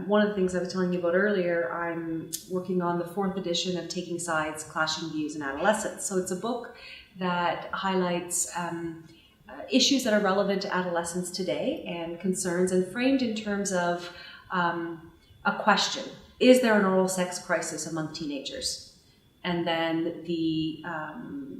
one of the things I was telling you about earlier, I'm working on the 4th edition of Taking Sides, Clashing Views in Adolescence. So it's a book that highlights issues that are relevant to adolescents today and concerns, and framed in terms of a question: is there an oral sex crisis among teenagers? And then the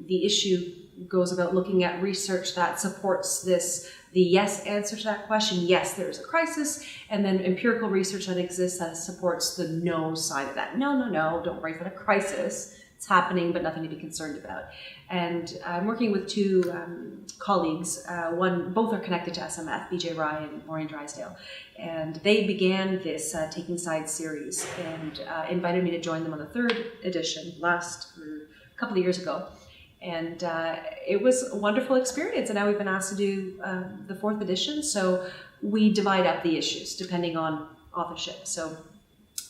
issue goes about looking at research that supports the yes answer to that question. Yes, there is a crisis, and then empirical research that exists that supports the no side of that. No, don't worry for the crisis. It's happening, but nothing to be concerned about. And I'm working with 2 colleagues. Both are connected to SMF, BJ Rye and Maureen Drysdale. And they began this Taking Sides series and invited me to join them on the 3rd edition a couple of years ago. And it was a wonderful experience. And now we've been asked to do the 4th edition. So we divide up the issues depending on authorship. So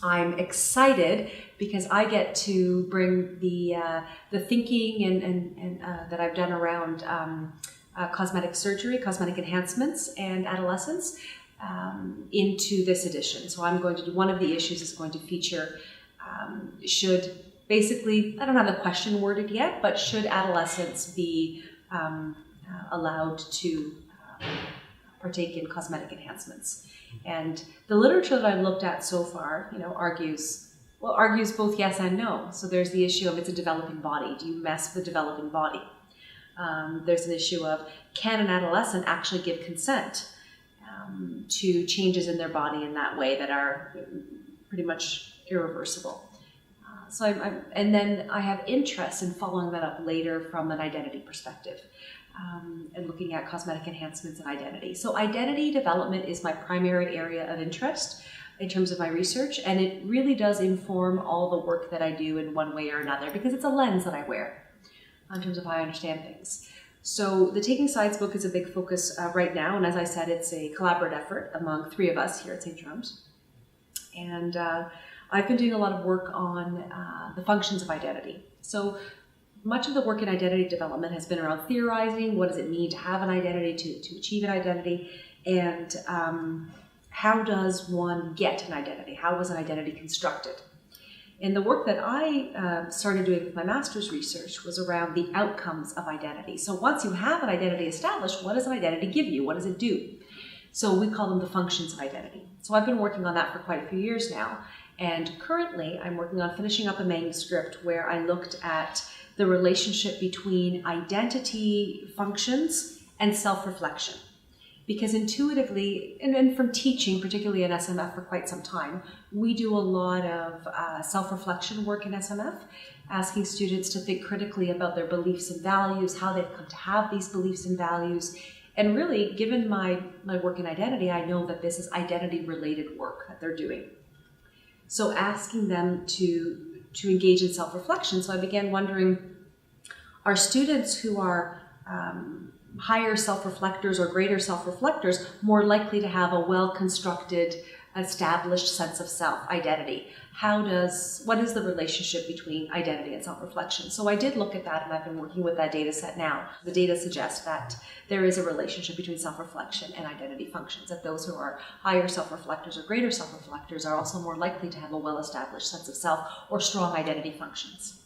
I'm excited because I get to bring the thinking and that I've done around cosmetic surgery, cosmetic enhancements, and adolescence into this edition. So I'm going to do, one of the issues is going to feature basically, I don't have the question worded yet, but should adolescents be allowed to partake in cosmetic enhancements? And the literature that I've looked at so far, argues both yes and no. So there's the issue of it's a developing body. Do you mess with the developing body? There's an issue of can an adolescent actually give consent to changes in their body in that way that are pretty much irreversible. And then I have interest in following that up later from an identity perspective. And looking at cosmetic enhancements and identity. So identity development is my primary area of interest in terms of my research, and it really does inform all the work that I do in one way or another, because it's a lens that I wear in terms of how I understand things. So the Taking Sides book is a big focus right now, and as I said, it's a collaborative effort among 3 of us here at St. Jerome's. And I've been doing a lot of work on the functions of identity. So much of the work in identity development has been around theorizing. What does it mean to have an identity, to achieve an identity? And how does one get an identity? How was an identity constructed? And the work that I started doing with my master's research was around the outcomes of identity. So once you have an identity established, what does an identity give you? What does it do? So we call them the functions of identity. So I've been working on that for quite a few years now. And currently I'm working on finishing up a manuscript where I looked at the relationship between identity functions and self-reflection. Because intuitively, and from teaching, particularly in SMF for quite some time, we do a lot of self-reflection work in SMF, asking students to think critically about their beliefs and values, how they've come to have these beliefs and values. And really, given my work in identity, I know that this is identity-related work that they're doing. So asking them to engage in self-reflection. So I began wondering, are students who are higher self-reflectors or greater self-reflectors more likely to have a well-constructed, established sense of self-identity? What is the relationship between identity and self-reflection? So I did look at that, and I've been working with that data set now. The data suggests that there is a relationship between self-reflection and identity functions, that those who are higher self-reflectors or greater self-reflectors are also more likely to have a well-established sense of self or strong identity functions.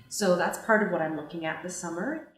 So that's part of what I'm looking at this summer.